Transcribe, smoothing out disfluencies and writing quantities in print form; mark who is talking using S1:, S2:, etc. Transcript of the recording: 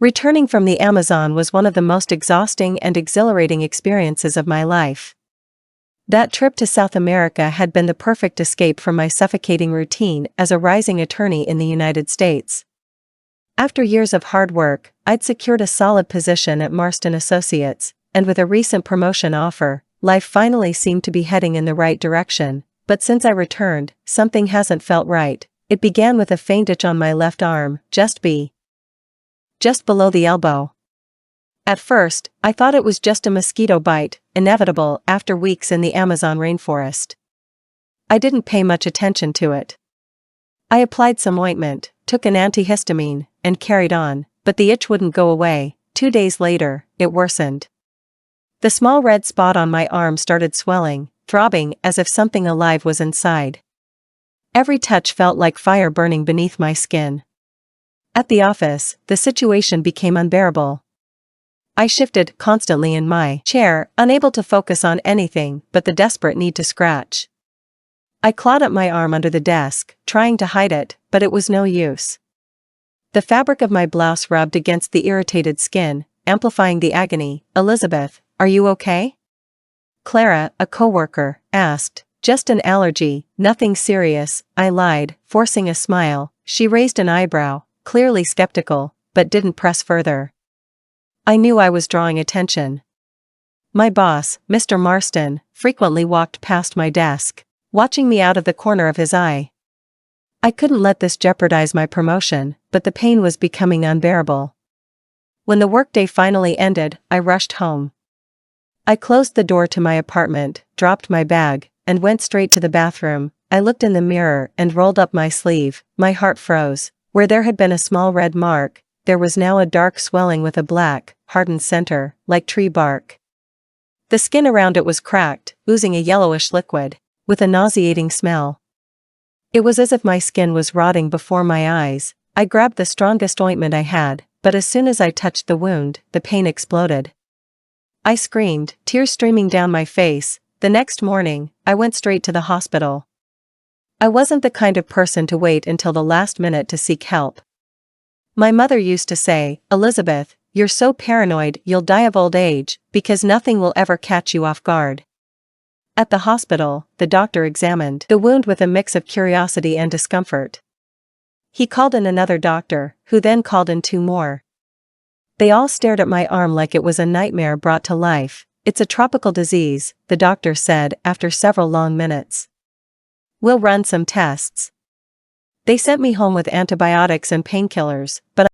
S1: Returning from the Amazon was one of the most exhausting and exhilarating experiences of my life. That trip to South America had been the perfect escape from my suffocating routine as a rising attorney in the United States. After years of hard work, I'd secured a solid position at Marston Associates, and with a recent promotion offer, life finally seemed to be heading in the right direction. But since I returned, something hasn't felt right. It began with a faint itch on my left arm, just below the elbow. At first, I thought it was just a mosquito bite, inevitable after weeks in the Amazon rainforest. I didn't pay much attention to it. I applied some ointment, took an antihistamine, and carried on, but the itch wouldn't go away. 2 days later, it worsened. The small red spot on my arm started swelling, throbbing as if something alive was inside. Every touch felt like fire burning beneath my skin. At the office, the situation became unbearable. I shifted constantly in my chair, unable to focus on anything but the desperate need to scratch. I clawed at my arm under the desk, trying to hide it, but it was no use. The fabric of my blouse rubbed against the irritated skin, amplifying the agony. "Elizabeth, are you okay?" Clara, a coworker, asked. "Just an allergy, nothing serious," I lied, forcing a smile. She raised an eyebrow, clearly skeptical, but didn't press further. I knew I was drawing attention. My boss, Mr. Marston, frequently walked past my desk, watching me out of the corner of his eye. I couldn't let this jeopardize my promotion, but the pain was becoming unbearable. When the workday finally ended, I rushed home. I closed the door to my apartment, dropped my bag, and went straight to the bathroom. I looked in the mirror and rolled up my sleeve. My heart froze. Where there had been a small red mark, there was now a dark swelling with a black, hardened center, like tree bark. The skin around it was cracked, oozing a yellowish liquid, with a nauseating smell. It was as if my skin was rotting before my eyes. I grabbed the strongest ointment I had, but as soon as I touched the wound, the pain exploded. I screamed, tears streaming down my face. The next morning, I went straight to the hospital. I wasn't the kind of person to wait until the last minute to seek help. My mother used to say, "Elizabeth, you're so paranoid you'll die of old age, because nothing will ever catch you off guard." At the hospital, the doctor examined the wound with a mix of curiosity and discomfort. He called in another doctor, who then called in 2 more. They all stared at my arm like it was a nightmare brought to life. "It's a tropical disease," the doctor said after several long minutes. "We'll run some tests." They sent me home with antibiotics and painkillers, but